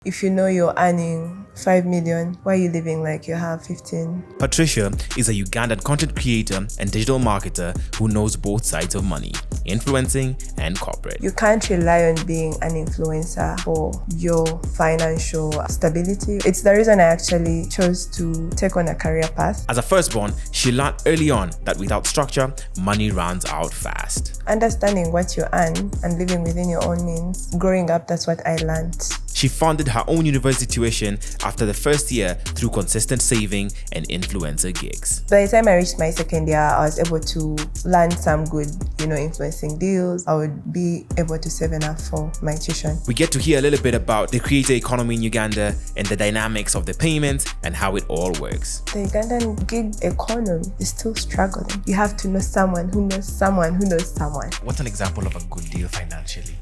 If you know you're earning 5 million, why are you living like you have 15? Patricia is a Ugandan content creator and digital marketer who knows both sides of money, influencing and corporate. You can't rely on being an influencer for your financial stability. It's the reason I actually chose to take on a career path. As a firstborn, she learned early on that without structure, money runs out fast. Understanding what you earn and living within your own means. Growing up, that's what I learned. She funded her own university tuition after the first year through consistent saving and influencer gigs. By the time I reached my second year, I was able to land some good, influencing deals. I would be able to save enough for my tuition. We get to hear a little bit about the creator economy in Uganda and the dynamics of the payments and how it all works. The Ugandan gig economy is still struggling. You have to know someone who knows someone who knows someone. What's an example of a good deal financially?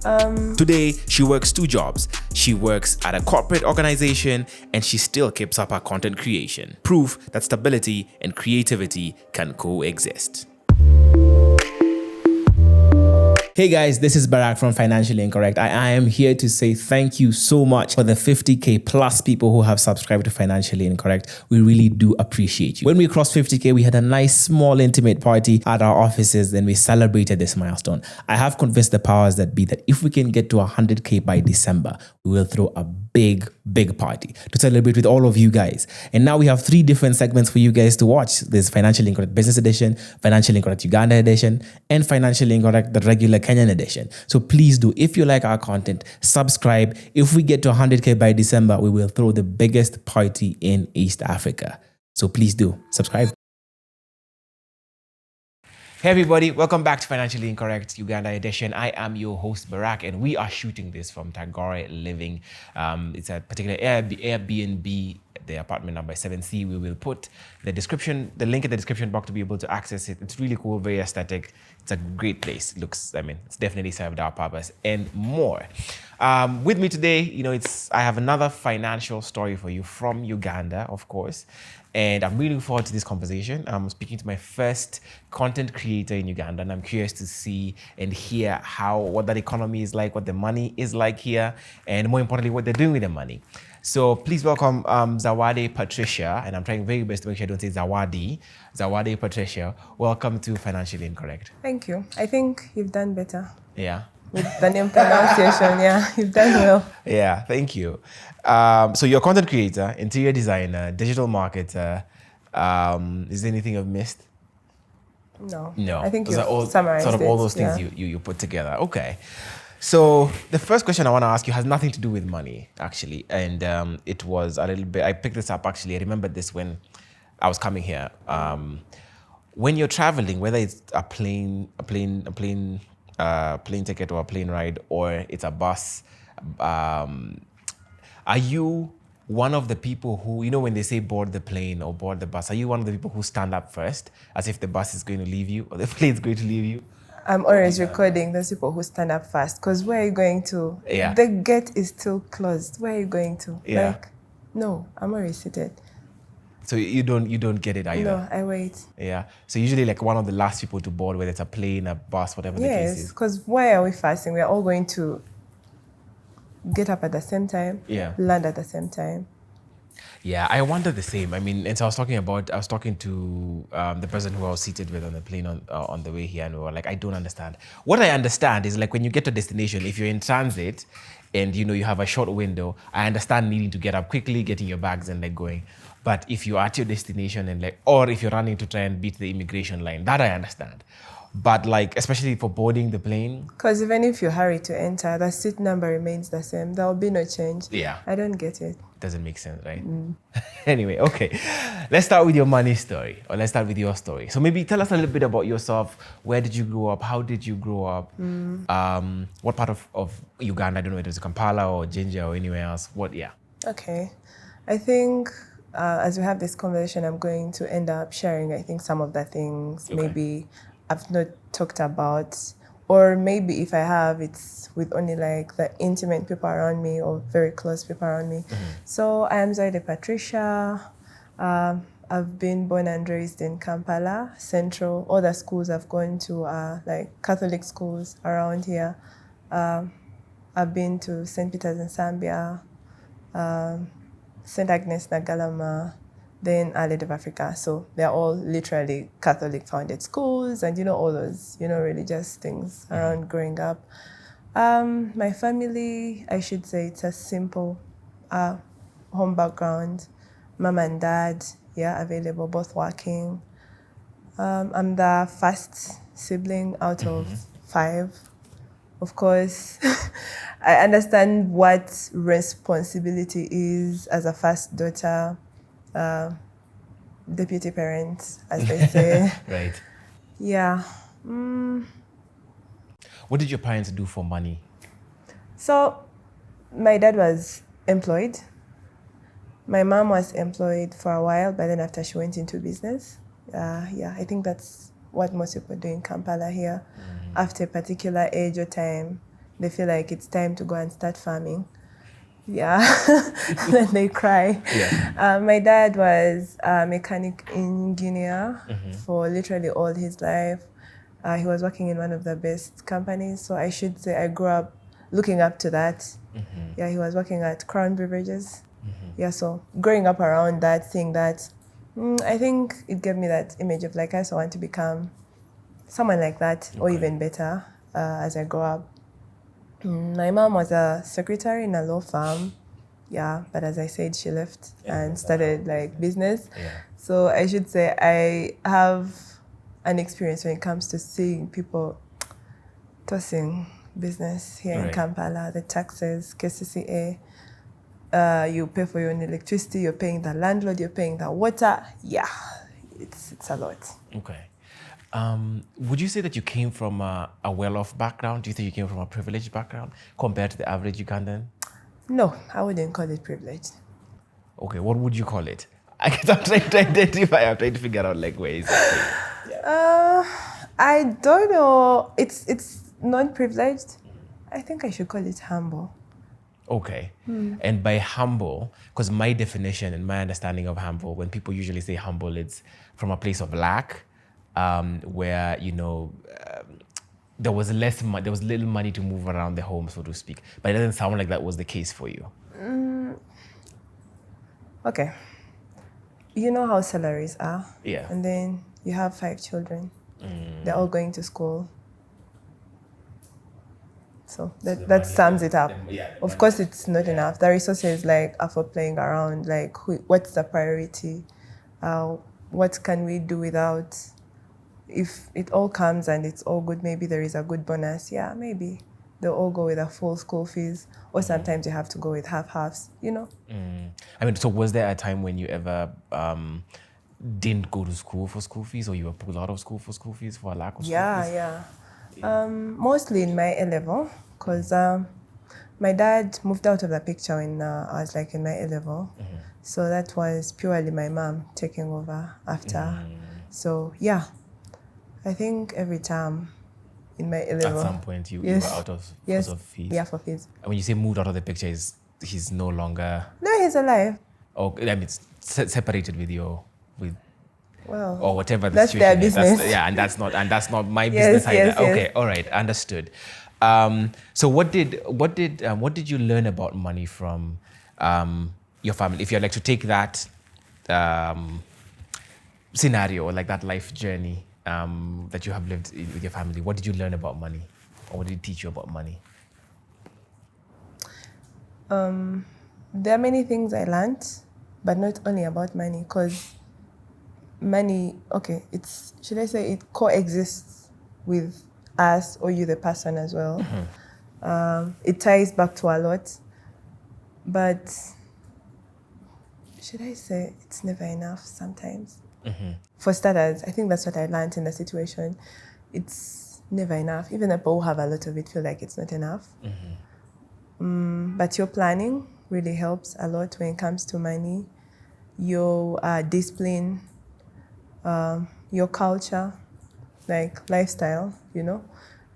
Today, she works 2 jobs. She works at a corporate organization and she still keeps up her content creation. Proof that stability and creativity can coexist. Hey guys, this is Barack from Financially Incorrect. I am here to say thank you so much for the 50k plus people who have subscribed to Financially Incorrect. We really do appreciate you. When we crossed 50k, we had a nice small intimate party at our offices and we celebrated this milestone. I have convinced the powers that be that if we can get to 100k by December, we will throw a big party to celebrate with all of you guys. And now we have 3 different segments for you guys to watch. There's Financially Incorrect Business Edition, Financially Incorrect Uganda Edition, and Financially Incorrect the regular Kenyan edition. So please do, if you like our content, subscribe. If we get to 100k by December, we will throw the biggest party in East Africa. So please do subscribe. Hey everybody, welcome back to Financially Incorrect Uganda edition. I am your host Barack and we are shooting this from Tagore Living. It's a particular Airbnb, the apartment number 7C. We will put the link in the description box to be able to access it. It's really cool, very aesthetic. It's a great place. It's definitely served our purpose and more. With me today, I have another financial story for you from Uganda, of course. And I'm really looking forward to this conversation. I'm speaking to my first content creator in Uganda, and I'm curious to see and hear what that economy is like, what the money is like here, and more importantly, what they're doing with the money. So please welcome Zawedde Patricia, and I'm trying very best to make sure I don't say Zawedde Patricia. Welcome to Financially Incorrect. Thank you. I think you've done better. Yeah. With the name pronunciation, yeah, you've done well. Yeah, thank you. So you're a content creator, interior designer, digital marketer. Is there anything I've missed? No. No. I think Those you've are all, summarized sort of all those things you put together. Okay. So the first question I want to ask you has nothing to do with money, actually. And it was a little bit, I picked this up actually. I remembered this when I was coming here. When you're traveling, whether it's a plane ticket or a plane ride, or it's a bus, are you one of the people who, when they say board the plane or board the bus, are you one of the people who stand up first as if the bus is going to leave you or the plane is going to leave you? I'm always recording those people who stand up first, because where are you going to? Yeah. The gate is still closed. Where are you going to? Yeah. No, I'm already seated. So you don't get it either? No, I wait. Yeah. So usually one of the last people to board, whether it's a plane, a bus, whatever the case is. Yes, because why are we fasting? We're all going to get up at the same time, land at the same time. Yeah, I wonder the same. And so I was talking to the person who I was seated with on the plane on the way here, and we were like, I don't understand. What I understand is when you get to a destination, if you're in transit and you have a short window, I understand needing to get up quickly, getting your bags and going. But if you're at your destination and or if you're running to try and beat the immigration line, that I understand. But especially for boarding the plane. Because even if you hurry to enter, the seat number remains the same. There will be no change. Yeah. I don't get it. Doesn't make sense, right? Anyway, okay. Let's start with your money story, or let's start with your story. So maybe tell us a little bit about yourself. Where did you grow up? How did you grow up? What part of Uganda? I don't know if it was Kampala or Jinja or anywhere else. Okay. I think as we have this conversation, I'm going to end up sharing, I think, some of the things maybe I've not talked about, or maybe if I have, it's with only the intimate people around me or very close people around me. So I am Zawedde Patricia. I've been born and raised in Kampala, Central. All the schools I've gone to are Catholic schools around here. I've been to St. Peter's in Zambia, St. Agnes Nagalama, then Our Lady of Africa. So they're all literally Catholic founded schools and, all those, religious things around growing up. My family, I should say it's a simple home background. Mom and dad, available, both working. I'm the first sibling out of 5. Of course, I understand what responsibility is as a first daughter, deputy parent, as they say. Right. Yeah. What did your parents do for money? So, my dad was employed. My mom was employed for a while, but then after she went into business, I think that's what most people do in Kampala here. After a particular age or time, they feel like it's time to go and start farming. Yeah, then they cry. Yeah. My dad was a mechanic engineer for literally all his life. He was working in one of the best companies, so I should say I grew up looking up to that. Yeah, he was working at Crown Beverages. Yeah, so growing up around that, seeing that, I think it gave me that image of like I also want to become someone like that, or even better as I grow up. My mom was a secretary in a law firm. Yeah, but as I said, she left and started like business. Yeah. So I should say I have an experience when it comes to seeing people tossing business here in Kampala, the taxes, KCCA. You pay for your own electricity, you're paying the landlord, you're paying the water. Yeah, it's a lot. Okay. Would you say that you came from a well-off background? Do you think you came from a privileged background compared to the average Ugandan? No, I wouldn't call it privileged. Okay, what would you call it? I guess I'm trying to identify. I'm trying to figure out like where is it. I don't know. It's non-privileged. I think I should call it humble. Okay. And by humble, because my definition and my understanding of humble, when people usually say humble, it's from a place of lack, where, there was there was little money to move around the home, so to speak. But it doesn't sound like that was the case for you. Okay. You know how salaries are. Yeah. And then you have 5 children. They're all going to school. So that sums it up. Of course, it's not enough. The resources are for playing around. Like, what's the priority? What can we do without? If it all comes and it's all good, maybe there is a good bonus. Yeah, maybe they'll all go with a full school fees, or sometimes you have to go with half-halves. I mean, so was there a time when you ever didn't go to school for school fees, or you were pulled out of school for school fees for a lack of school fees? Yeah. Mostly in my A-level, because my dad moved out of the picture when I was in my A-level. So that was purely my mom taking over after. So yeah, I think every time in my A-level. At some point you were out of because of fees. Yeah, for fees. And when you say moved out of the picture, he's no longer. No, he's alive. Oh, I mean, it's separated with. Well, or whatever the that's situation their is. business. And that's not my business either. Yes. Okay, all right, understood. So what did you learn about money from your family? If you'd like to take that scenario or that life journey that you have lived with your family, what did you learn about money, or what did it teach you about money? There are many things I learned, but not only about money, because money, should I say it coexists with us or you, the person, as well. It ties back to a lot, but should I say it's never enough sometimes? For starters, I think that's what I learned in the situation. It's never enough. Even the people who have a lot of it feel like it's not enough. But your planning really helps a lot when it comes to money. Your discipline, your culture, lifestyle,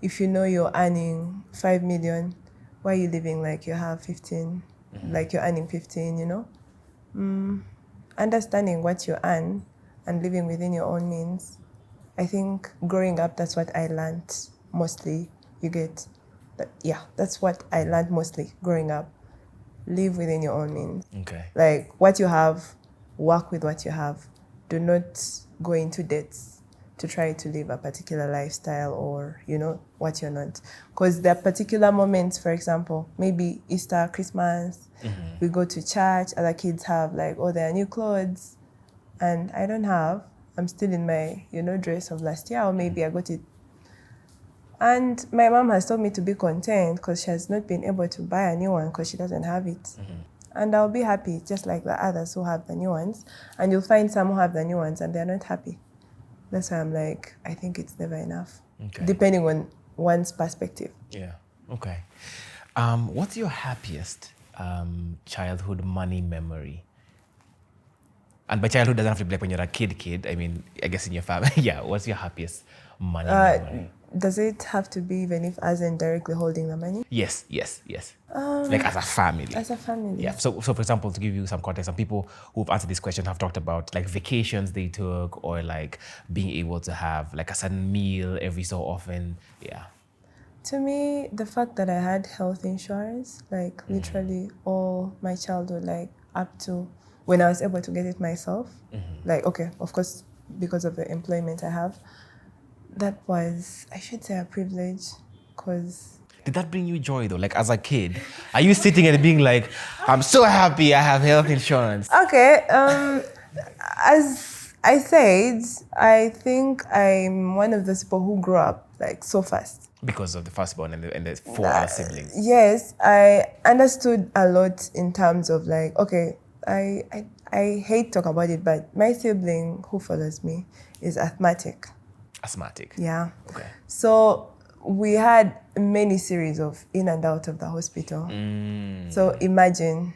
If you know you're earning 5 million, why are you living like you have 15, like you're earning 15, Understanding what you earn and living within your own means. I think growing up, that's what I learned mostly. That's what I learned mostly growing up. live within your own means. Okay. Like what you have, work with what you have. Do not go into debts to try to live a particular lifestyle or, what you're not. Because there are particular moments, for example, maybe Easter, Christmas, we go to church, other kids have like, their new clothes, and I don't have. I'm still in my, dress of last year, or maybe I got it. And my mom has told me to be content because she has not been able to buy a new one because she doesn't have it. And I'll be happy, just like the others who have the new ones. And you'll find some who have the new ones and they're not happy. That's why I'm like, I think it's never enough, depending on one's perspective. Yeah. Okay. What's your happiest childhood money memory? And by childhood doesn't have to be like when you're a kid. I mean, I guess in your family. Yeah. What's your happiest money memory? Does it have to be even if as in directly holding the money? Yes. Like as a family. As a family. Yeah. So for example, to give you some context, some people who've answered this question have talked about like vacations they took or like being able to have like a certain meal every so often. Yeah. To me, the fact that I had health insurance, like literally all my childhood, like up to when I was able to get it myself, like, okay, of course, because of the employment I have, that was, I should say, a privilege, because... Did that bring you joy though? Like as a kid, are you sitting and being like, I'm so happy I have health insurance? Okay, as I said, I think I'm one of those people who grew up like so fast. Because of the firstborn and the four other siblings. Yes, I understood a lot in terms of like, okay, I hate talk about it, but my sibling who follows me is asthmatic. Asthmatic? Yeah. Okay. So we had many series of in and out of the hospital. So imagine.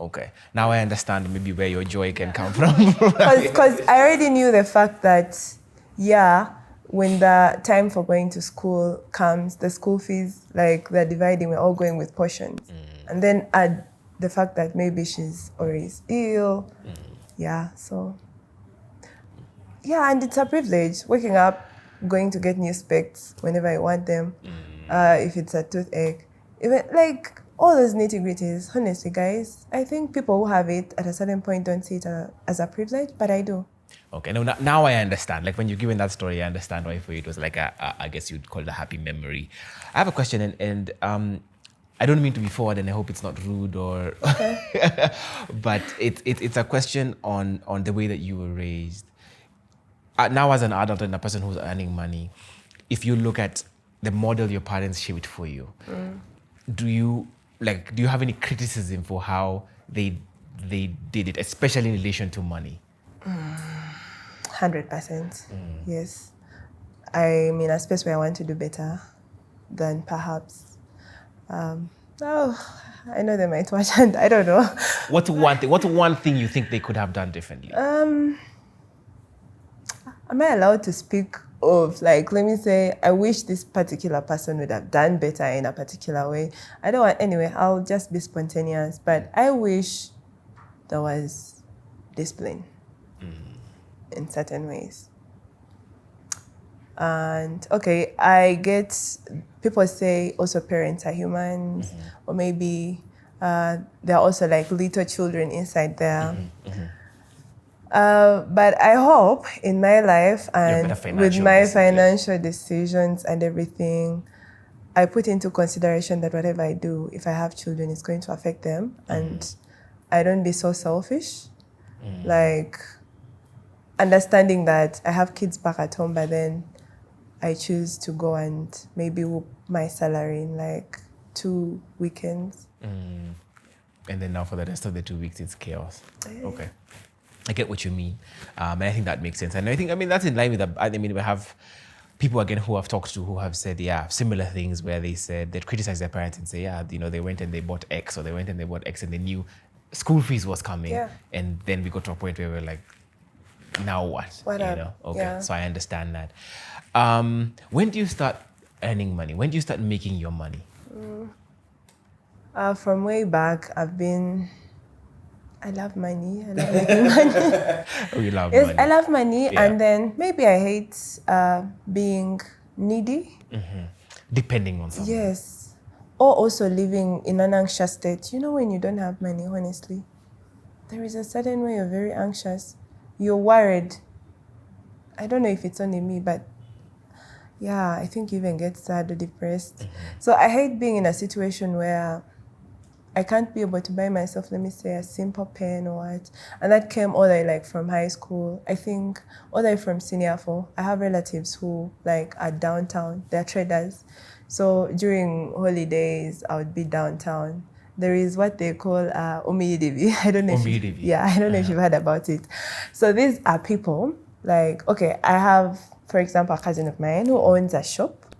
Okay. Now I understand maybe where your joy can come from. Because I already knew the fact that, when the time for going to school comes, the school fees, like they're dividing, we're all going with portions. And then add the fact that maybe she's always ill. Yeah, so. Yeah, and it's a privilege, waking up, going to get new specs whenever I want them, if it's a toothache. Even like all those nitty-gritties, honestly, guys, I think people who have it at a certain point don't see it as a privilege, but I do. Okay, now I understand. Like when you're giving that story, I understand why for you it was like I guess you'd call it a happy memory. I have a question, and I don't mean to be forward, and I hope it's not rude or, but it's a question on the way that you were raised. Now as an adult and a person who's earning money, if you look at the model your parents shaped for you, do you have any criticism for how they did it, especially in relation to money? 100%. Yes. I'm in a space where I want to do better than perhaps. I know they might watch and I don't know. What's one thing you think they could have done differently? Am I allowed to speak of, like, let me say, I wish this particular person would have done better in a particular way. I don't want, anyway, I'll just be spontaneous, but I wish there was discipline in certain ways. And, okay, I get, people say also parents are humans, or maybe there are also like little children inside there. But I hope in my life and with my financial decisions and everything, I put into consideration that whatever I do, if I have children, it's going to affect them. And I don't be so selfish. Like understanding that I have kids back at home, but then I choose to go and maybe whoop my salary in like 2 weekends. And then now for the rest of the 2 weeks, it's chaos. Okay. I get what you mean. And I think that makes sense. And I mean, that's in line with we have people again who I've talked to who have said, similar things where they said they'd criticize their parents and say, they went and they bought X, or they went and they bought X and they knew school fees was coming. Yeah. And then we got to a point where we're like, now what? Okay. Yeah. So I understand that. When do you start earning money? When do you start making your money? From way back, I love money. I love making money. We love money. I love money, and then maybe I hate being needy. Depending on someone. Yes, or also living in an anxious state. You know, when you don't have money, honestly, there is a certain way you're very anxious. You're worried. I don't know if it's only me, but yeah, I think you even get sad or depressed. So I hate being in a situation where I can't be able to buy myself, let me say, a simple pen or what. And that came all the way like from high school. I think all the way from senior 4. I have relatives who like are downtown. They're traders. So during holidays, I would be downtown. There is what they call Umidivi. I don't know Umidivi. I don't know if you've heard about it. So these are people like, okay, I have, for example, a cousin of mine who owns a shop,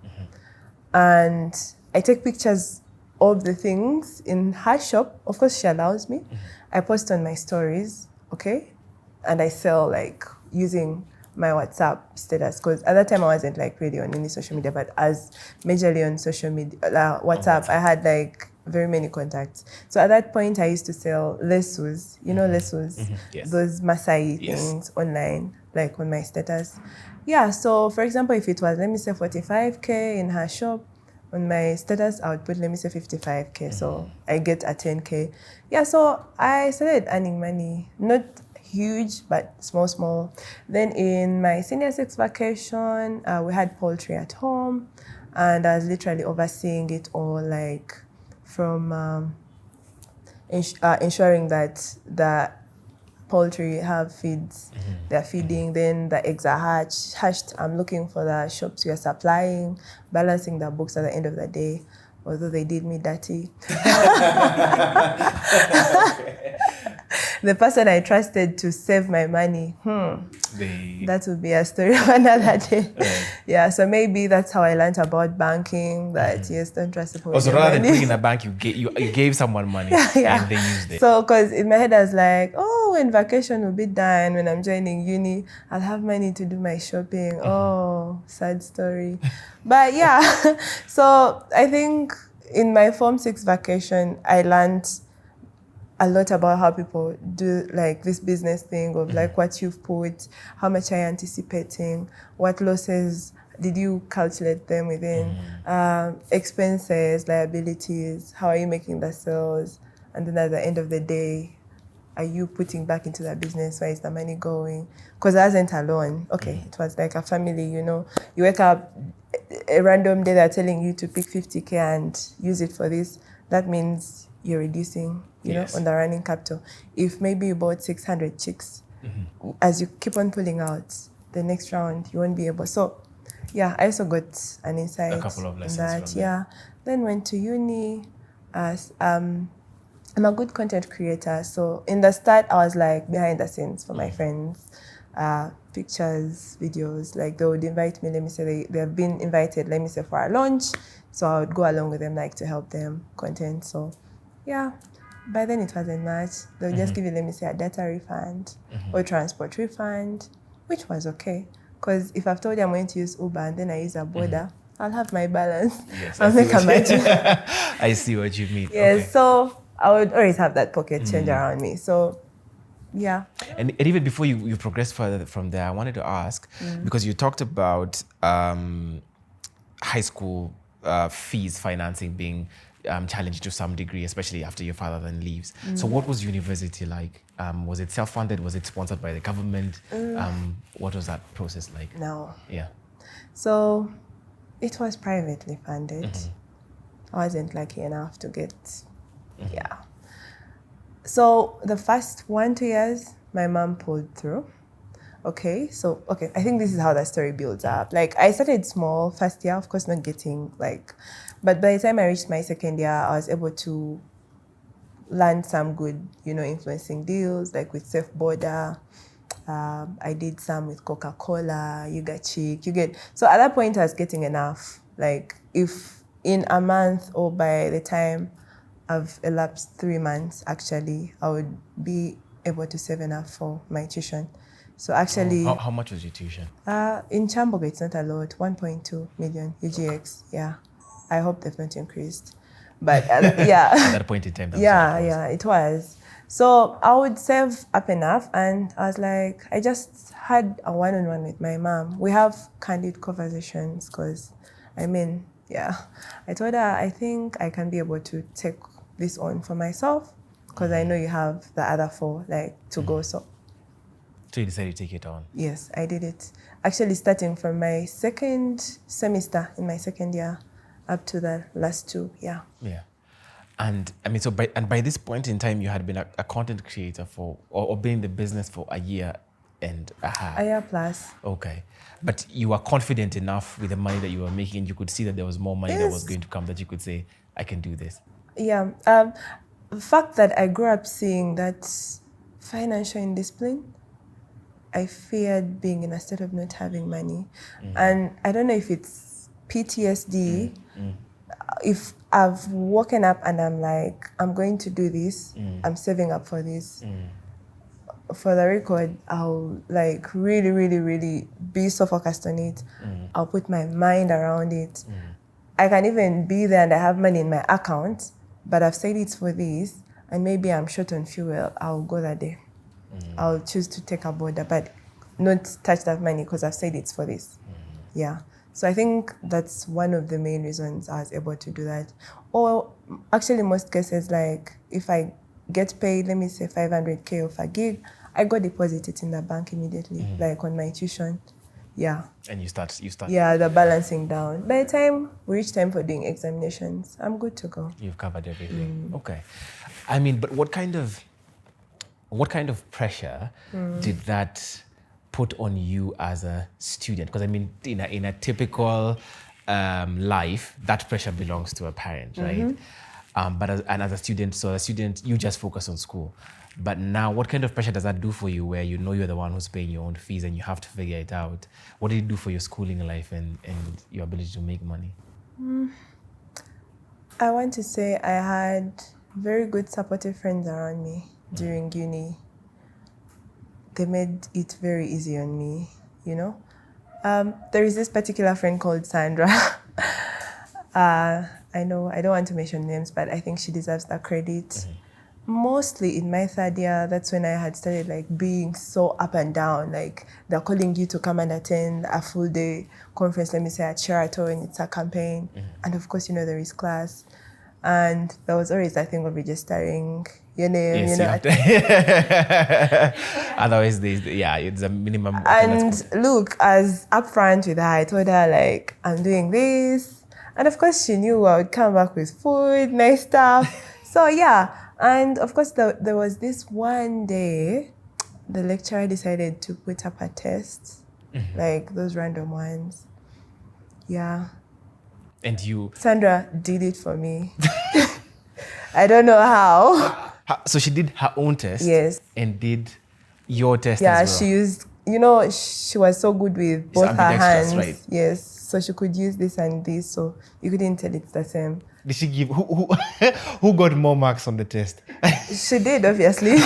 and I take pictures of the things in her shop. Of course, she allows me. I post on my stories, okay? And I sell like using my WhatsApp status, because at that time I wasn't like really on any social media, but as majorly on social media, WhatsApp, I had like very many contacts. So at that point, I used to sell lesus, you know, lesus, Yes. those Masai things online, like on my status. Yeah, so for example, if it was, let me say 45K in her shop, on my status, I would put, let me say 55K. So I get a 10K. Yeah, so I started earning money. Not huge, but small. Then in my senior 6 vacation, we had poultry at home. And I was literally overseeing it all, like from ensuring that the poultry have feeds, they're feeding, then the eggs are hatched. I'm looking for the shops we are supplying, balancing the books at the end of the day, although they did me dirty. The person I trusted to save my money, that would be a story of another day. Yeah, so maybe that's how I learned about banking, that yes, don't trust people. Also, rather than putting in a bank, you gave someone money and they used it. So, because in my head I was like, oh, when vacation will be done, when I'm joining uni, I'll have money to do my shopping. Oh, sad story. But yeah, so I think in my Form 6 vacation, I learned a lot about how people do like this business thing of like what you've put, how much are you anticipating, what losses did you calculate them within, expenses, liabilities, how are you making the sales, and then at the end of the day, are you putting back into that business? Where is the money going? Because I wasn't alone. Okay, it was like a family, you know. You wake up a random day, they're telling you to pick 50K and use it for this. That means you're reducing, you know, on the running capital. If maybe you bought 600 chicks, as you keep on pulling out, the next round, you won't be able. So, yeah, I also got an insight. A couple of lessons that, from yeah. Then went to uni. As I'm a good content creator. So in the start, I was like behind the scenes for my friends. Pictures, videos, like they would invite me, let me say they have been invited, let me say for a launch. So I would go along with them, like to help them content. So yeah, by then it wasn't much. They'll just give you, let me say, a data refund or transport refund, which was okay. Because if I've told you I'm going to use Uber and then I use a border, I'll have my balance. Yes, I'll make a magic. I see what you mean. Yes, Okay. so I would always have that pocket change around me. So yeah. And even before you progress further from there, I wanted to ask, because you talked about high school fees financing being challenged to some degree, especially after your father then leaves. So what was university like? Was it self-funded? Was it sponsored by the government? What was that process like? No. Yeah. So it was privately funded. I wasn't lucky enough to get, yeah. So the first 1-2 years, my mom pulled through. Okay, I think this is how that story builds up. Like, I started small first year, of course, not getting like, but by the time I reached my second year, I was able to land some good, you know, influencing deals, like with Safe Border. I did some with Coca-Cola, You Got Chic, you get. So at that point, I was getting enough. Like, if in a month or by the time I've elapsed 3 months, actually, I would be able to save enough for my tuition. So actually... How much was your tuition? In Chambogo, it's not a lot, 1.2 million UGX, yeah. I hope they've not increased. But yeah. At that point in time, it was. So I would save up enough, and I was like, I just had a one-on-one with my mom. We have candid conversations because, I mean, Yeah. I told her, I think I can be able to take this on for myself because I know you have the other 4 to go. So you decided to take it on. yes, I did it. Actually, starting from my second semester in my second year up to the last 2. Yeah. Yeah. And I mean, so by this point in time, you had been a content creator or been in the business for a year and a half. A year plus. Okay. But you were confident enough with the money that you were making, you could see that there was more money that was going to come, that you could say, I can do this. Yeah. The fact that I grew up seeing that financial indiscipline, I feared being in a state of not having money. And I don't know if it's PTSD, if I've woken up and I'm like, I'm going to do this, I'm saving up for this. For the record, I'll really, really, really be so focused on it. I'll put my mind around it. I can even be there and I have money in my account, but I've said it's for this, and maybe I'm short on fuel, I'll go that day. I'll choose to take a border, but not touch that money because I've said it's for this. Yeah. So I think that's one of the main reasons I was able to do that. Or actually most cases, if I get paid, let me say 500K of a gig, I go deposit it in the bank immediately, on my tuition. Yeah. And you start. Yeah, the balancing down. By the time we reach time for doing examinations, I'm good to go. You've covered everything. Okay. I mean, but what kind of pressure did that put on you as a student? Because I mean, in a typical life, that pressure belongs to a parent, right? But as a student, you just focus on school. But now, what kind of pressure does that do for you, where you know you're the one who's paying your own fees and you have to figure it out? What did it do for your schooling life and your ability to make money? I want to say I had very good supportive friends around me during uni. They made it very easy on me, you know. There is this particular friend called Sandra. I know I don't want to mention names, but I think she deserves that credit. Mostly in my 3rd year, that's when I had started being so up and down. They're calling you to come and attend a full day conference, let me say at Sheraton, it's a campaign. And of course, there is class. And there was always that thing of registering your name, Otherwise, it's a minimum. And look, as upfront with her, I told her I'm doing this. And of course, she knew I would come back with food, nice stuff. So yeah. And of course, there was this one day, the lecturer decided to put up a test, those random ones. Yeah. And Sandra did it for me. I don't know how. So she did her own test? Yes. And did your test as well? Yeah, she used, she was so good with both her hands. Right? Yes. So she could use this and this, so you couldn't tell it's the same. Did she give, who got more marks on the test? She did, obviously.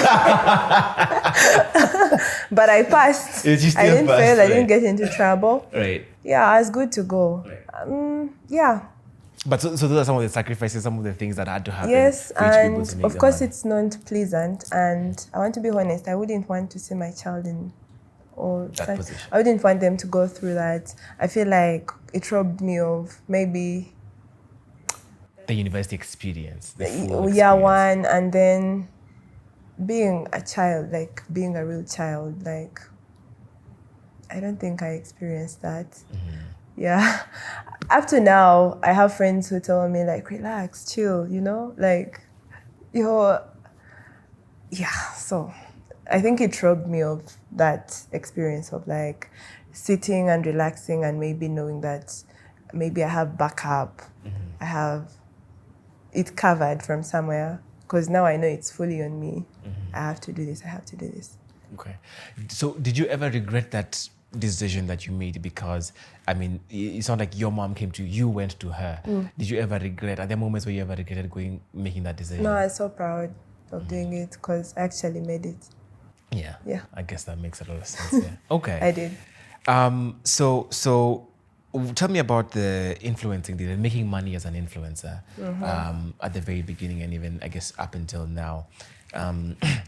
But I passed. I didn't fail, right? I didn't get into trouble. Right. Yeah, I was good to go. Right. Yeah. But so those are some of the sacrifices, some of the things that had to happen. Yes, for each people to and make of course money. it's not pleasant. And I want to be honest, I wouldn't want to see my child in that position. I wouldn't want them to go through that. I feel like it robbed me of maybe the university experience. Yeah, one, and then being a child, being a real child, I don't think I experienced that. Yeah. Up to now, I have friends who tell me relax, chill, so I think it robbed me of that experience of sitting and relaxing and maybe knowing that maybe I have backup. I have it covered from somewhere, because now I know it's fully on me. I have to do this, I have to do this. Okay. So did you ever regret that decision that you made? Because, I mean, it's not like your mom came to you, you went to her. Did you ever regret, are there moments where you ever regretted making that decision? No, I'm so proud of doing it because I actually made it. Yeah. Yeah. I guess that makes a lot of sense, yeah. Okay. I did. So tell me about the influencing, the making money as an influencer at the very beginning and even, I guess, up until now.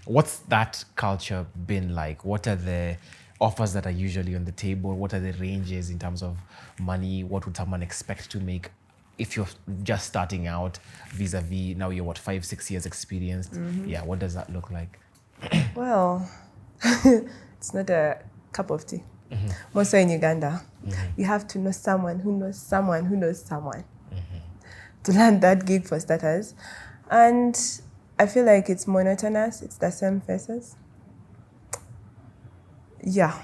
What's that culture been like? What are the offers that are usually on the table? What are the ranges in terms of money? What would someone expect to make if you're just starting out vis-a-vis now you're 5-6 years experienced? Yeah, what does that look like? Well, it's not a cup of tea. More so in Uganda. You have to know someone who knows someone who knows someone to land that gig for starters. And I feel like it's monotonous. It's the same faces. Yeah.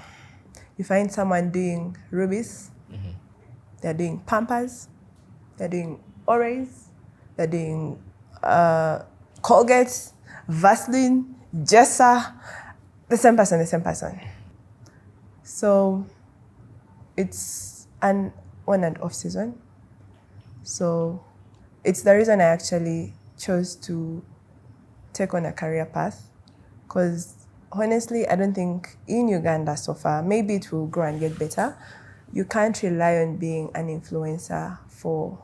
You find someone doing rubies. They're doing Pampers. They're doing Oreos. They're doing Colgate, Vaseline, Jessa. The same person. So it's an on and off season. So it's the reason I actually chose to take on a career path, because honestly, I don't think in Uganda so far, maybe it will grow and get better. You can't rely on being an influencer for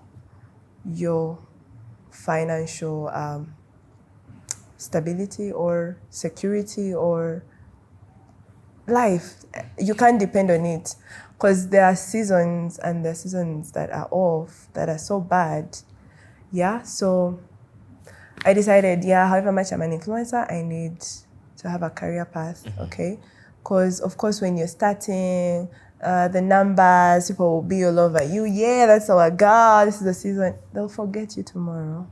your financial stability or security or life. You can't depend on it, because there are seasons and there are seasons that are off, that are so bad. Yeah, so I decided, however much I'm an influencer, I need to have a career path, okay? Because, of course, when you're starting, the numbers, people will be all over you. Yeah, that's our girl, this is the season. They'll forget you tomorrow.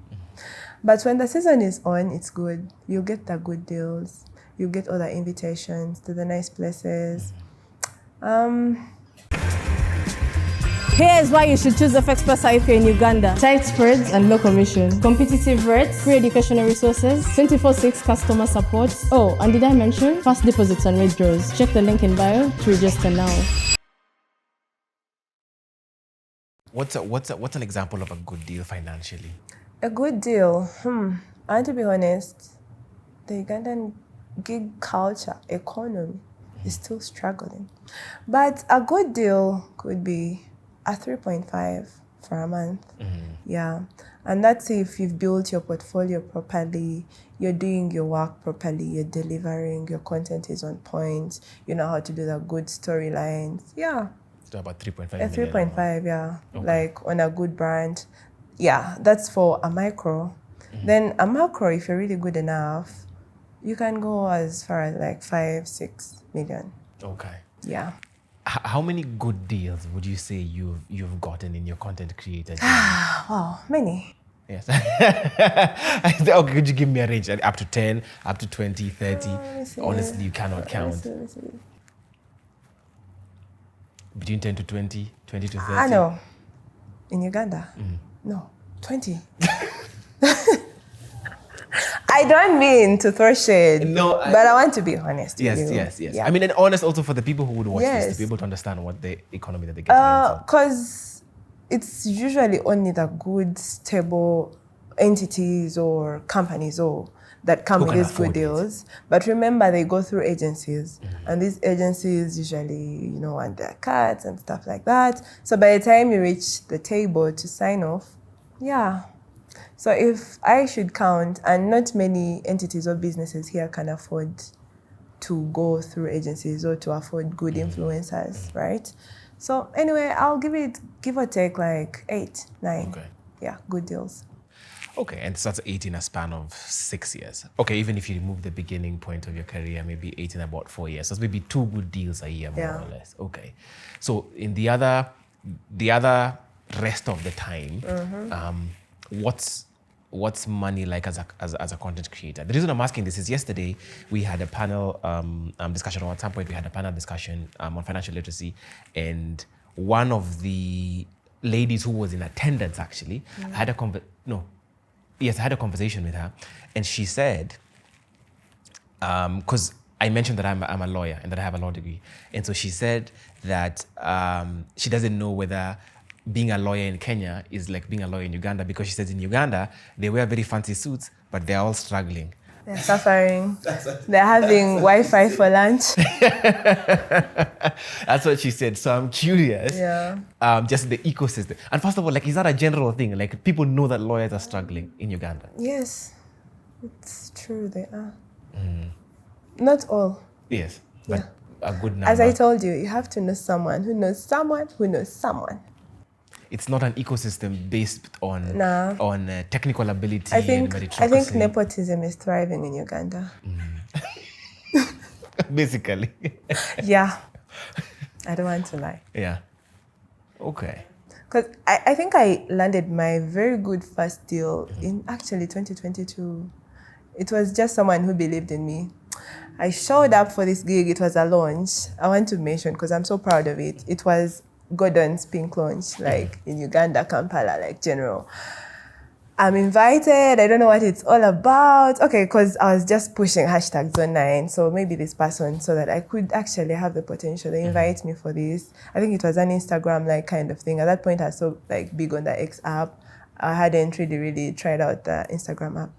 But when the season is on, it's good. You'll get the good deals. You'll get all the invitations to the nice places. Here's why you should choose FX Plus if you're in Uganda. Tight spreads and low commission. Competitive rates, free educational resources, 24/6 customer support. Oh, and did I mention fast deposits and withdrawals? Check the link in bio to register now. What's an example of a good deal financially? A good deal? I want to be honest, the Ugandan gig culture, economy is still struggling. But a good deal could be a 3.5 for a month. Yeah. And that's if you've built your portfolio properly, you're doing your work properly, you're delivering, your content is on point, you know how to do the good storylines. Yeah. So about 3.5 A million. 3.5, yeah. Okay. Like on a good brand. Yeah, that's for a micro. Then a macro, if you're really good enough, you can go as far as like 5-6 million. Okay. Yeah. How many good deals would you say you've gotten in your content creator journey? Wow, many. Yes. Okay, could you give me a range? Up to 10, up to 20, 30? Honestly, you cannot count. Let me see. Between 10 to 20, 20 to 30? I know. In Uganda? No, 20. I don't mean to throw shade, No, but I want to be honest with you. Yes. Yeah. I mean, and honest also for the people who would watch this, to be able to understand what the economy that they get into. Because it's usually only the good, stable entities or companies that come Who with can these good afford it. deals. But remember, they go through agencies, and these agencies usually, want their cuts and stuff like that. So by the time you reach the table to sign off, yeah. So if I should count, and not many entities or businesses here can afford to go through agencies or to afford good influencers, right? So anyway, I'll give or take like 8, 9. Okay. Yeah, good deals. Okay, and so that's 8 in a span of 6 years. Okay, even if you remove the beginning point of your career, maybe 8 in about 4 years. So it's maybe 2 good deals a year, more or less. Okay. So in the other rest of the time, what's money like as a content creator? The reason I'm asking this is yesterday we had a panel discussion, or at some point we had a panel discussion on financial literacy, and one of the ladies who was in attendance actually had a conversation with her, and she said, because I mentioned that I'm a lawyer and that I have a law degree, and so she said that she doesn't know whether being a lawyer in Kenya is like being a lawyer in Uganda, because she says in Uganda they wear very fancy suits, but they're all struggling. They're suffering. They're having Wi-Fi for lunch. That's what she said. So I'm curious. Yeah. Just the ecosystem. And first of all, like, is that a general thing? Like, people know that lawyers are struggling in Uganda? Yes, it's true. They are. Not all. Yes, but a good number. As I told you, you have to know someone who knows someone who knows someone. it's not an ecosystem based on Nah. technical ability I and think meritocracy. nepotism is thriving in Uganda. Basically. Yeah. I don't want to lie. Yeah. Okay. Because I think I landed my very good first deal in actually 2022. It was just someone who believed in me. I showed up for this gig. It was a launch. I want to mention because I'm so proud of it. It was Gordon's pink launch, like in Uganda, Kampala, like general. I'm invited. I don't know what it's all about. Okay, because I was just pushing hashtag Zone 9. So maybe this person, so that I could actually have the potential. They invite me for this. I think it was an Instagram like kind of thing. At that point, I was so like big on the X app. I hadn't really tried out the Instagram app.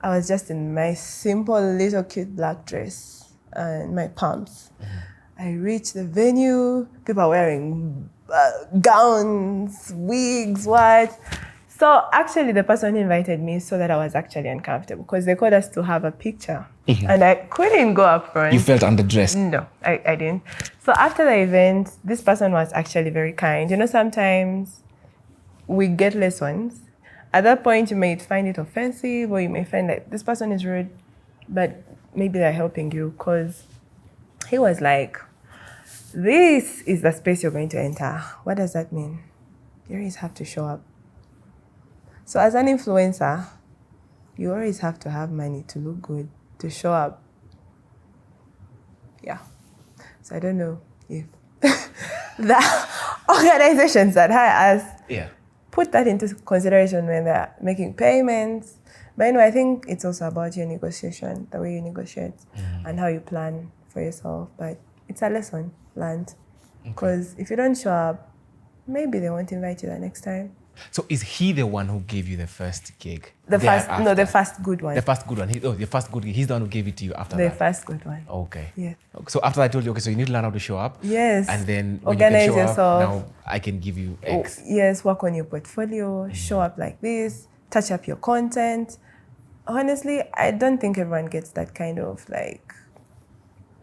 I was just in my simple little cute black dress and my pumps. I reached the venue. People are wearing gowns, wigs, what? So actually the person who invited me saw that I was actually uncomfortable because they called us to have a picture. And I couldn't go up front. You felt underdressed? No, I didn't. So after the event, this person was actually very kind. You know, sometimes we get lessons. At that point, you may find it offensive or you may find that this person is rude, but maybe they're helping you because he was like, this is the space you're going to enter. What does that mean? You always have to show up. So as an influencer, you always have to have money to look good, to show up. Yeah. So I don't know if the organizations that hire us put that into consideration when they're making payments. But anyway, I think it's also about your negotiation, the way you negotiate and how you plan for yourself. But it's a lesson learned. Because if you don't show up, maybe they won't invite you the next time. So is he the one who gave you the first gig? The first good one. The first good one. The first good gig. He's the one who gave it to you after that? The first good one. Okay. Yeah. So after I told you, okay, so you need to learn how to show up. Yes. And then when organize you can show yourself. up, now I can give you X. Yes, work on your portfolio, show up like this, touch up your content. Honestly, I don't think everyone gets that kind of like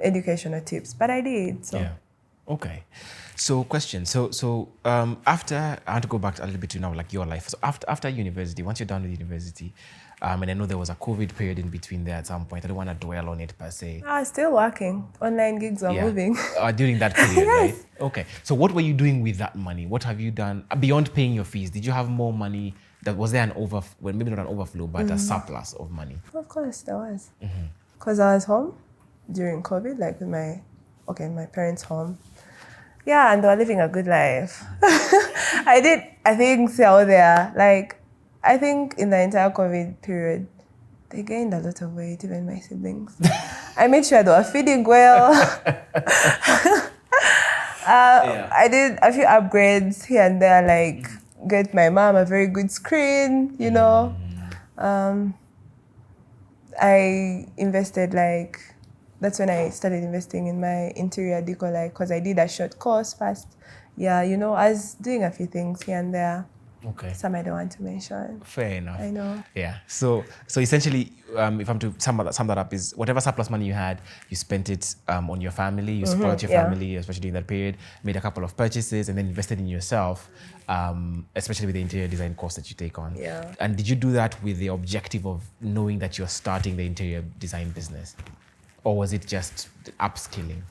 educational tips, but I did. So. Yeah. Okay. So question. So after, I want to go back a little bit to now, like your life. So after university, once you're done with university, and I know there was a COVID period in between there at some point. I don't want to dwell on it per se. Still working. Online gigs are moving. During that period, Yes. right? Okay. So what were you doing with that money? What have you done beyond paying your fees? Did you have more money? Was there maybe not an overflow, but a surplus of money? Of course, there was. Because I was home during COVID, like with my parents' home. Yeah, and they were living a good life. I think, so there. Like, I think in the entire COVID period, they gained a lot of weight, even my siblings. I made sure they were feeding well. I did a few upgrades here and there, like get my mom a very good screen, you know. I invested that's when I started investing in my interior decor, because I did a short course first. Yeah, I was doing a few things here and there. Okay. Some I don't want to mention. Fair enough. I know. Yeah. So essentially, if I'm to sum that up, is whatever surplus money you had, you spent it on your family, you spoiled your family, especially during that period, made a couple of purchases, and then invested in yourself, especially with the interior design course that you take on. Yeah. And did you do that with the objective of knowing that you're starting the interior design business? Or was it just upskilling?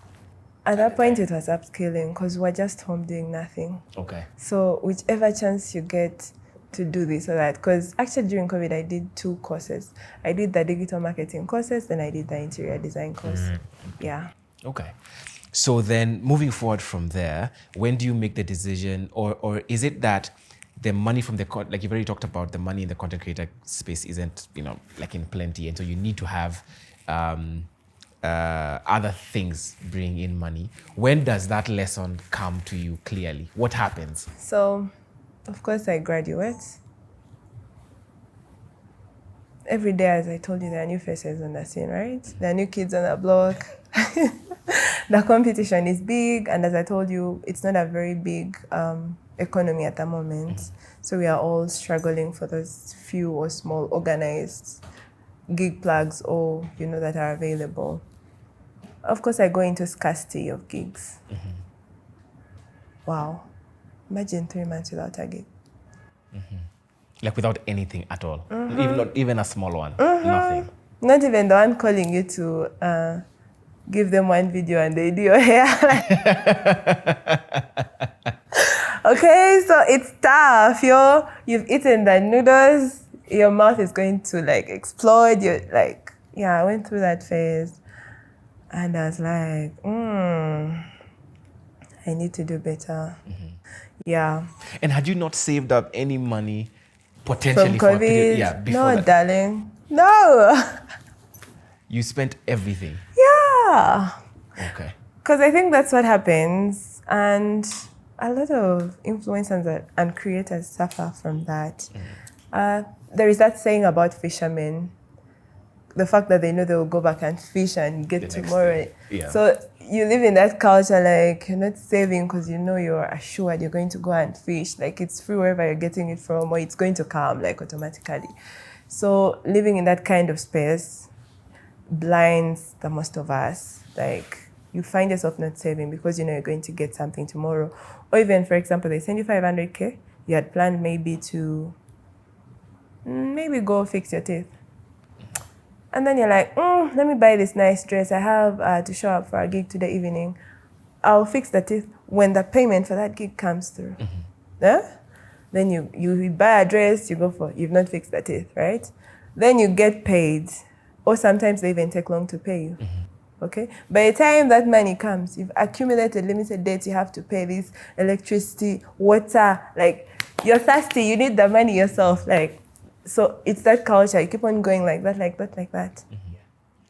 At that point, it was upskilling because we're just home doing nothing. Okay. So whichever chance you get to do this or that, because actually during COVID, I did 2 courses. I did the digital marketing courses, then I did the interior design course. Yeah. Okay. So then moving forward from there, when do you make the decision, or is it that the money from like you've already talked about, the money in the content creator space isn't, like in plenty, and so you need to have other things bring in money. When does that lesson come to you clearly? What happens? So, of course, I graduate. Every day, as I told you, there are new faces on the scene, right? There are new kids on the block. The competition is big, and as I told you, it's not a very big economy at the moment. So we are all struggling for those few or small organized gig plugs that are available. Of course, I go into scarcity of gigs. Wow. Imagine 3 months without a gig. Like without anything at all, even a small one, nothing. Not even the one calling you to give them one video and they do your hair. Okay, so it's tough. You've eaten the noodles, your mouth is going to like explode. You're like, I went through that phase and I was like, I need to do better. Yeah. And had you not saved up any money potentially From for a period? COVID? Before No, that? darling. No. You spent everything. Yeah. Okay. Because I think that's what happens. And a lot of influencers and creators suffer from that. There is that saying about fishermen. The fact that they know they will go back and fish and get The next tomorrow. day. Yeah. So you live in that culture, like you're not saving because you know you're assured you're going to go and fish. Like it's free wherever you're getting it from, or it's going to come like automatically. So living in that kind of space blinds the most of us. Like you find yourself not saving because you know you're going to get something tomorrow. Or even, for example, they send you 500K. You had planned maybe to go fix your teeth. And then you're like, let me buy this nice dress. I have to show up for a gig today evening. I'll fix the teeth when the payment for that gig comes through. Yeah? Then you buy a dress, you've not fixed the teeth, right? Then you get paid. Or sometimes they even take long to pay you. Okay? By the time that money comes, you've accumulated limited debts, you have to pay this, electricity, water. Like, you're thirsty, you need the money yourself. Like, so it's that culture. You keep on going like that, like that, like that.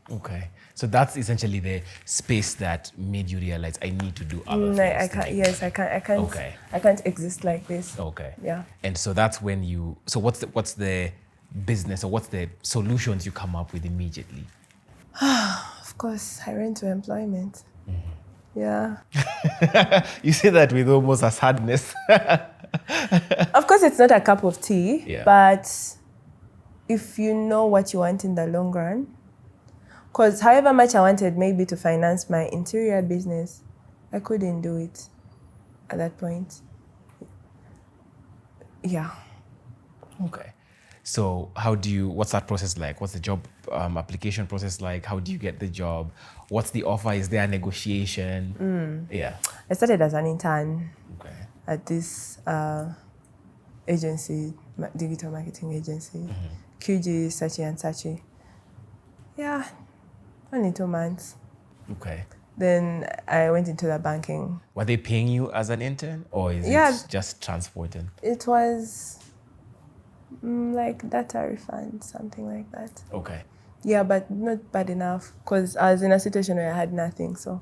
Okay. So that's essentially the space that made you realize I need to do other things. I can't. Yes, I can't. Okay. I can't exist like this. Okay. Yeah. And so that's when you. So what's the business or what's the solutions you come up with immediately? Of course, I went to employment. Yeah. You say that with almost a sadness. Of course, it's not a cup of tea. Yeah. But if you know what you want in the long run, because however much I wanted maybe to finance my interior business, I couldn't do it at that point. Yeah. Okay. So what's that process like? What's the job application process like? How do you get the job? What's the offer? Is there a negotiation? Yeah. I started as an intern Okay. at this agency, digital marketing agency, QG, Sachi and Sachi. Yeah, only 2 months. Okay. Then I went into the banking. Were they paying you as an intern or is Yeah. it just transporting? It was like data refund, something like that. Okay. Yeah, but not bad enough because I was in a situation where I had nothing. So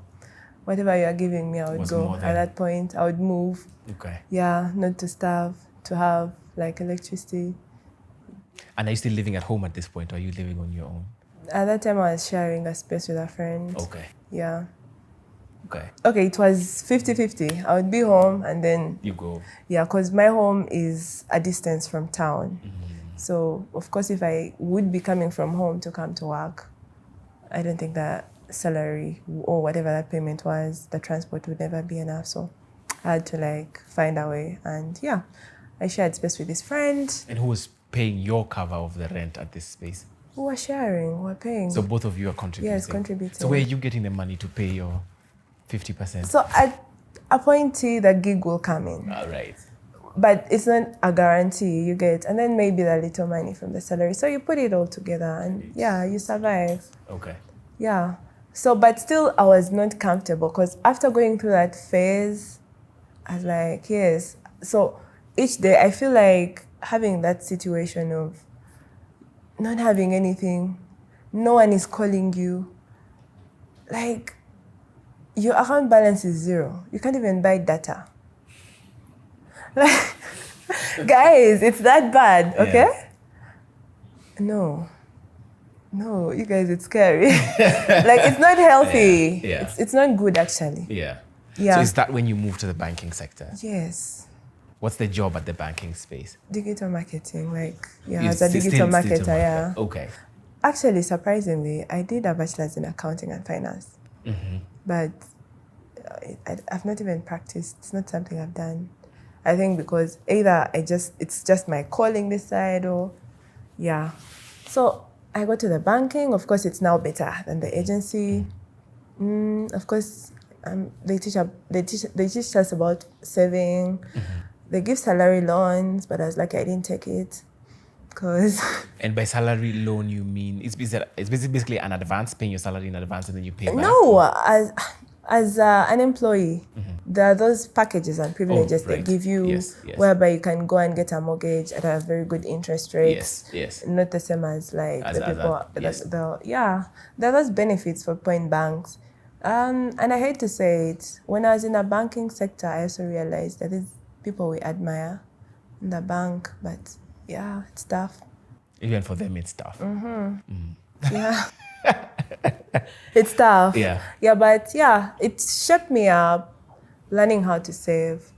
whatever you are giving me, I would Was go. more At than- that point, I would move. Okay. Yeah, not to starve, to have like electricity. And are you still living at home at this point or are you living on your own? At that time, I was sharing a space with a friend. Okay. Yeah. Okay. Okay, it was 50-50. I would be home and then, You go. yeah, because my home is a distance from town. So, of course, if I would be coming from home to come to work, I don't think that salary or whatever that payment was, the transport would never be enough. So I had to like find a way. And yeah, I shared space with this friend. And who was paying your cover of the rent at this space? We were sharing, we were paying. So both of you are contributing? Yes, contributing. So where are you getting the money to pay your 50%? So at a point, the gig will come in. All right. But it's not a guarantee you get. And then maybe the little money from the salary. So you put it all together and yeah, you survive. Okay. Yeah. So, but still I was not comfortable because after going through that phase, I was like, yes. So each day I feel like having that situation of not having anything, no one is calling you. Like, your account balance is 0. You can't even buy data. Like, guys, it's that bad, okay? Yeah. No, you guys, it's scary. Like, it's not healthy. Yeah. It's not good, actually. Yeah. Yeah. So is that when you moved to the banking sector? Yes. What's the job at the banking space? Digital marketing, like, yeah, It's as a digital still marketer, yeah. Okay. Actually, surprisingly, I did a bachelor's in accounting and finance. But I've not even practiced. It's not something I've done. I think because either it's just my calling this side or, yeah. So I go to the banking. Of course, it's now better than the agency. Of course, they teach us about saving. They give salary loans, but I was lucky I didn't take it. And by salary loan, you mean it's basically an advance, paying your salary in advance and then you pay back? No, as an employee, there are those packages and privileges they give you, whereby you can go and get a mortgage at a very good interest rate. Yes. Not the same as like the people. There are those benefits for point banks. And I hate to say it, when I was in the banking sector, I also realized that these people we admire in the bank, but yeah, it's tough. Even for them, it's tough. Yeah. It's tough. Yeah, but yeah, it shaped me up, learning how to save.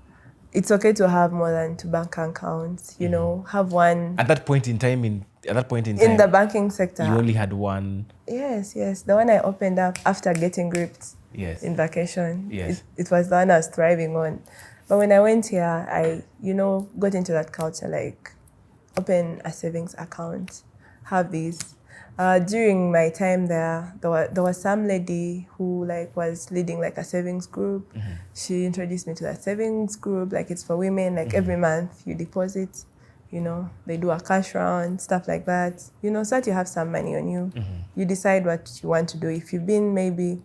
It's okay to have more than 2 bank accounts, you know, have one. At that point in time, in the banking sector, you only had one. Yes, the one I opened up after getting gripped in vacation. It was the one I was thriving on. But when I went here, I, got into that culture, like open a savings account, have these. During my time there was some lady who was leading a savings group. She introduced me to that savings group, it's for women, every month you deposit, they do a cash round, stuff like that, so that you have some money on you. You decide what you want to do. If you've been maybe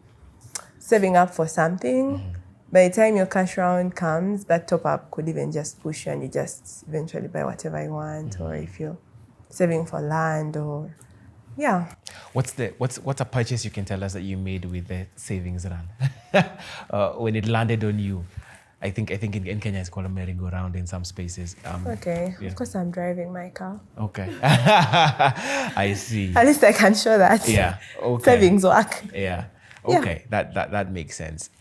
saving up for something, by the time your cash round comes, that top up could even just push you and you just eventually buy whatever you want, or if you're saving for land or What's a purchase you can tell us that you made with the savings run when it landed on you? I think in Kenya it's called a merry-go-round in some spaces. Of course I'm driving my car. Okay. I see. At least I can show that. Yeah. Okay. Savings work. Yeah. Okay. That makes sense.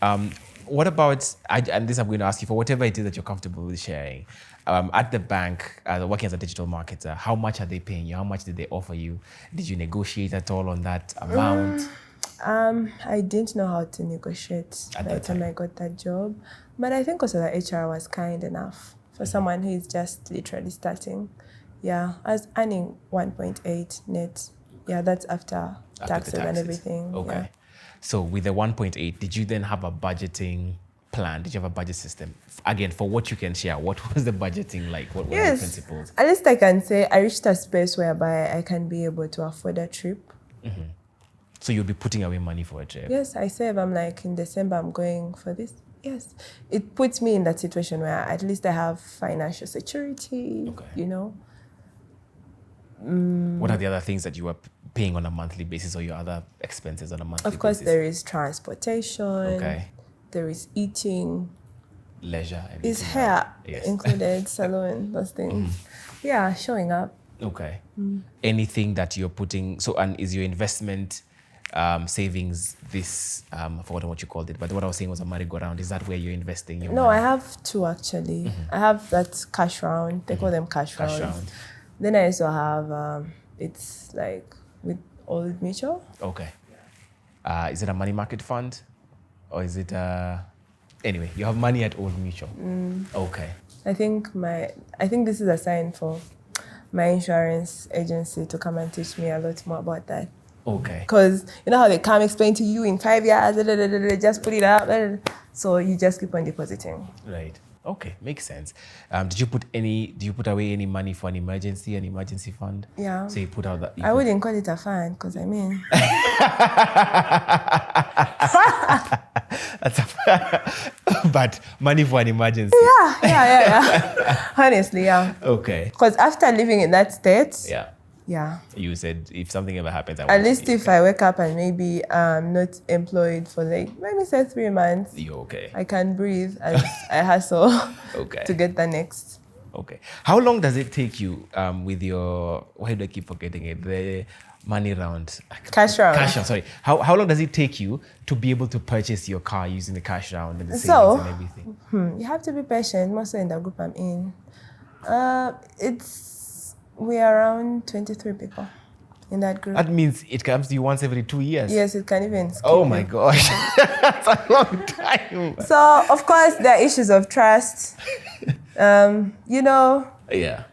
What about, and this I'm going to ask you for whatever it is that you're comfortable with sharing. At the bank, working as a digital marketer, how much are they paying you? How much did they offer you? Did you negotiate at all on that amount? I didn't know how to negotiate by the time I got that job. But I think also the HR was kind enough for someone who is just literally starting. Yeah, I was earning 1.8 net. Yeah, that's after taxes and everything. Okay. Yeah. So with the 1.8, did you then have a budgeting plan? Did you have a budget system? Again, for what you can share, what was the budgeting like? What were the principles? At least I can say I reached a space whereby I can be able to afford a trip. So you'll be putting away money for a trip? Yes, I save. I'm in December, I'm going for this. Yes. It puts me in that situation where at least I have financial security, What are the other things that you are paying on a monthly basis, or your other expenses on a monthly basis? Of course, there is transportation. Okay. There is eating. Leisure. Is hair included, salon, those things. Yeah, showing up. Okay. Anything that you're putting, and is your investment savings this, I've forgotten what you called it, but what I was saying was a merry-go-round. Is that where you're investing your money? I have 2 actually. I have that cash round. They call them cash rounds. Then I also have, it's with Old Mutual. Okay. Is it a money market fund? Or is it anyway, you have money at Old Mutual. Okay. I think this is a sign for my insurance agency to come and teach me a lot more about that. Okay. Because you know how they come explain to you in 5 years, just put it out. So you just keep on depositing. Right. Okay, makes sense. Do you put away any money for an emergency fund? Yeah. So you put out that. I wouldn't call it a fund because but money for an emergency. Yeah. Honestly, yeah. Okay. Because after living in that state. Yeah. You said if something ever happens, at least if I wake up and maybe I'm not employed for maybe say 3 months, you're okay. I can breathe as I hustle to get the next. Okay. How long does it take you with your, why do I keep forgetting it? The money round. Cash round. Cash round, sorry. How long does it take you to be able to purchase your car using the cash round and the savings and everything? You have to be patient, mostly in the group I'm in. We are around 23 people in that group. That means it comes to you once every 2 years? Yes, it can even skip. Oh my gosh. That's a long time. So, of course, there are issues of trust. You know, Yeah.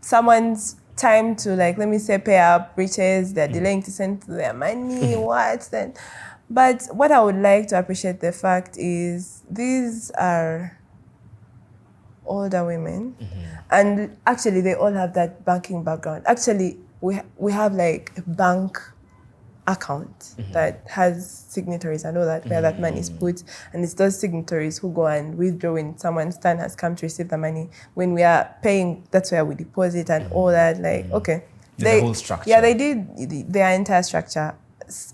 someone's time to, like, let me say, pay up riches, they're delaying to send their money, what then? But what I would like to appreciate the fact is these are older women, and actually they all have that banking background. Actually, we have like a bank account that has signatories and all that, where that money is put, and it's those signatories who go and withdraw when someone's turn has come to receive the money. When we are paying, that's where we deposit and all that. Like, okay, There's a whole structure. Yeah, they did their entire structure.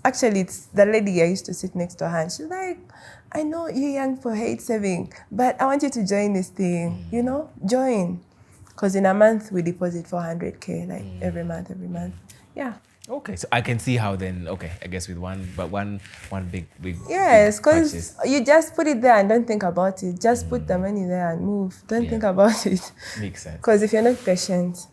Actually, it's the lady I used to sit next to her, and she's like, I know you're young for hate saving, but I want you to join this thing, you know, join. Because in a month, we deposit 400K, like every month. Yeah. Okay, so I can see how then. Okay, I guess with one big. Yes, big because purchase. you just put it there and don't think about it. Just put the money there and move. Don't think about it. Makes sense. Because if you're not patient.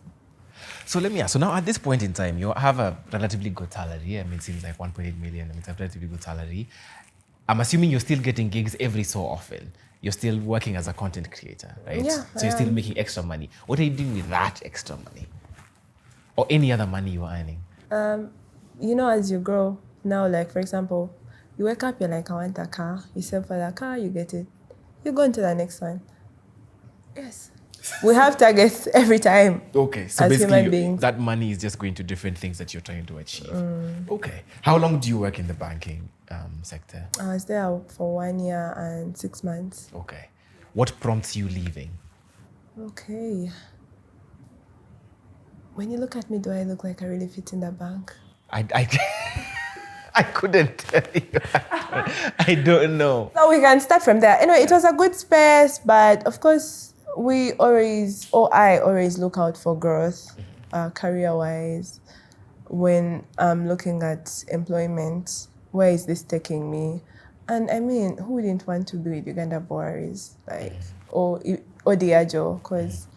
So let me ask. So now at this point in time, you have a relatively good salary. I mean, it seems like 1.8 million. I mean, it's a relatively good salary. I'm assuming you're still getting gigs every so often. You're still working as a content creator, right? Yeah, So you're still making extra money. What are you doing with that extra money? Or any other money you're earning? You know, as you grow, now, like, for example, you wake up, you're like, I want a car. You save for the car, you get it. You go into the next one. Yes. We have targets every time. Okay, so as basically human beings. that money is just going to different things that you're trying to achieve. Okay. How long do you work in the banking sector? I was there for 1 year and 6 months. Okay. What prompts you leaving? Okay. When you look at me, do I look like I really fit in the bank? I couldn't tell you. I don't know. So we can start from there. Anyway, it was a good space, but of course, I always look out for growth, career-wise. When I'm looking at employment, where is this taking me? And I mean, who wouldn't want to be with Uganda Boaries, like, or Diageo? Because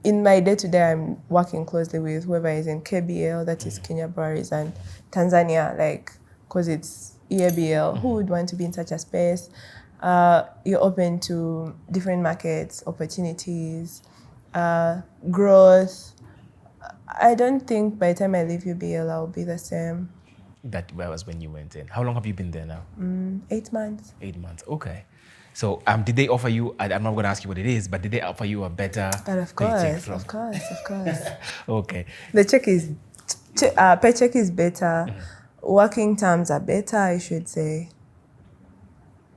in my day-to-day, I'm working closely with whoever is in KBL, that is Kenya Breweries, and Tanzania, like, because it's EABL. Who would want to be in such a space? You're open to different markets, opportunities, growth. I don't think by the time I leave UBL, I'll be the same. That was when you went in. How long have you been there now? 8 months. 8 months. Okay. So did they offer you, I'm not going to ask you what it is, but did they offer you a better But of paycheck course. Okay. The paycheck is better. Working terms are better, I should say.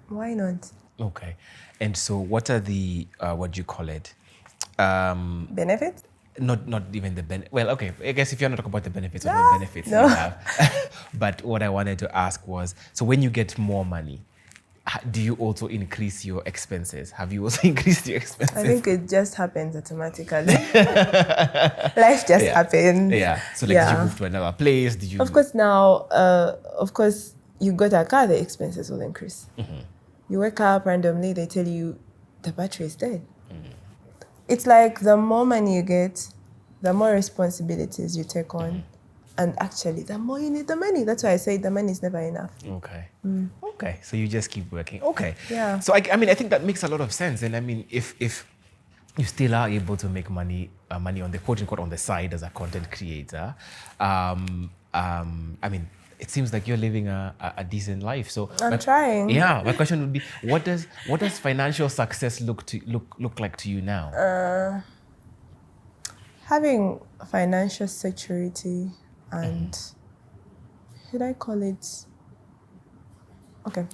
Why not? Okay. And so what are the, what do you call it? Benefits? Not even the benefit. Well, okay. I guess if you're not talking about the benefits, what benefits no. you have. But what I wanted to ask was, so when you get more money, do you also increase your expenses? Have you also increased your expenses? I think it just happens automatically. Life just happens. Yeah. So did you move to another place? Did you? Of course, now, you got a car, the expenses will increase. You wake up randomly, they tell you the battery is dead. It's like the more money you get, the more responsibilities you take on. And actually, the more you need the money. That's why I say the money is never enough. Okay. Okay. So you just keep working. Okay. Yeah. So I mean, I think that makes a lot of sense. And I mean, if you still are able to make money on the quote unquote on the side as a content creator, I mean, it seems like you're living a decent life. So I'm trying. Yeah. My question would be, what does financial success look like to you now? Having financial security and should I call it? Okay,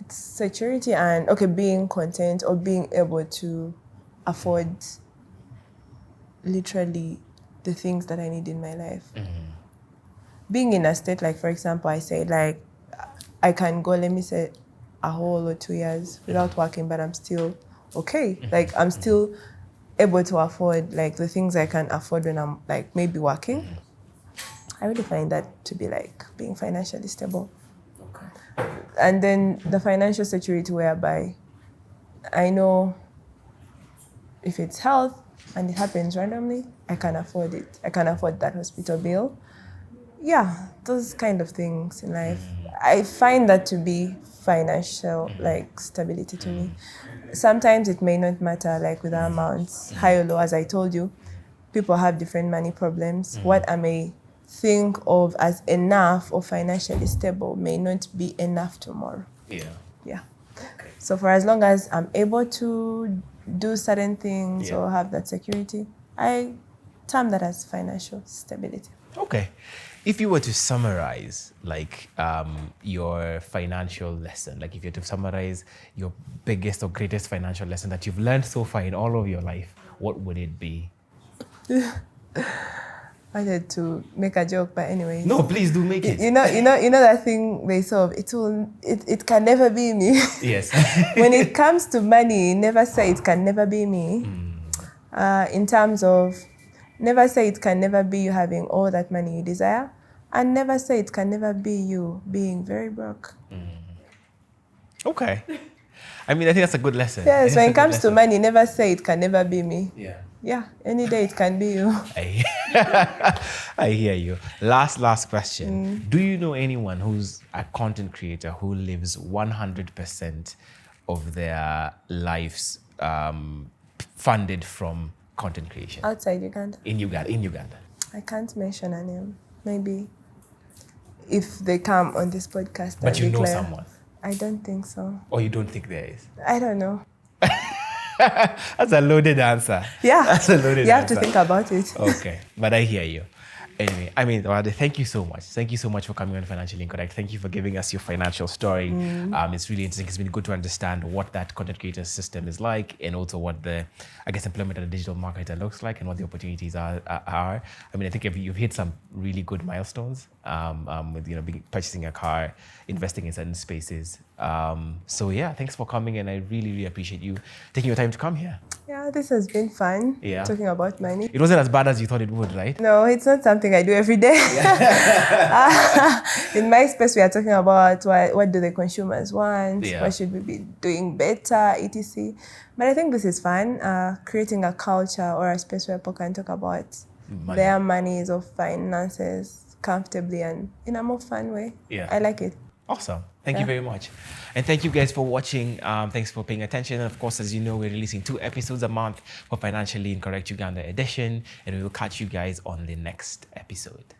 it's security and being content or being able to afford literally the things that I need in my life. Being in a state like, for example, I say like I can go, let me say, a whole or 2 years without working, but I'm still okay. Like I'm still able to afford like the things I can afford when I'm like maybe working. I really find that to be like being financially stable. Okay. And then the financial security whereby I know if it's health and it happens randomly, I can afford it. I can afford that hospital bill. Yeah, those kind of things in life. I find that to be financial like stability to me. sometimes it may not matter, like with the amounts, high or low, as I told you. People have different money problems. What I may think of as enough or financially stable may not be enough tomorrow. Yeah. Yeah. So for as long as I'm able to do certain things or have that security, I term that as financial stability. Okay. If you were to summarize like your financial lesson, like if you were to summarize your biggest or greatest financial lesson that you've learned so far in all of your life, what would it be? I had to make a joke, but anyways. No, please do make it. You know that thing they say, it can never be me. Yes. When it comes to money, never say it can never be me. In terms of, never say it can never be you having all that money you desire, and never say it can never be you being very broke. Okay. I mean, I think that's a good lesson. Yes, when it comes to money, never say it can never be me. Yeah. Yeah, any day it can be you. I hear you. Last question. Do you know anyone who's a content creator who lives 100% of their lives funded from content creation? Outside Uganda? In Uganda. I can't mention a name. Maybe if they come on this podcast. But you know declare. someone? I don't think so. Or you don't think there is? I don't know. That's a loaded answer. Yeah. That's a loaded answer. You have to think about it. Okay. But I hear you. Anyway, I mean, Zawedde, thank you so much. Thank you so much for coming on Financially Incorrect. Thank you for giving us your financial story. It's really interesting. It's been good to understand what that content creator system is like, and also what the, I guess, employment of a digital marketer looks like, and what the opportunities are. I mean, I think you've hit some really good milestones with purchasing a car, investing in certain spaces. So yeah, thanks for coming, and I really, really appreciate you taking your time to come here. Yeah, this has been fun. Yeah. Talking about money. It wasn't as bad as you thought it would, right? No, it's not something I do every day. In my space, we are talking about what do the consumers want, what should we be doing better, etc. But I think this is fun, creating a culture or a space where people can talk about their monies or finances comfortably and in a more fun way. Yeah. I like it. Awesome. Thank you very much. And thank you guys for watching. Thanks for paying attention. And of course, as you know, we're releasing 2 episodes a month for Financially Incorrect Uganda edition. And we will catch you guys on the next episode.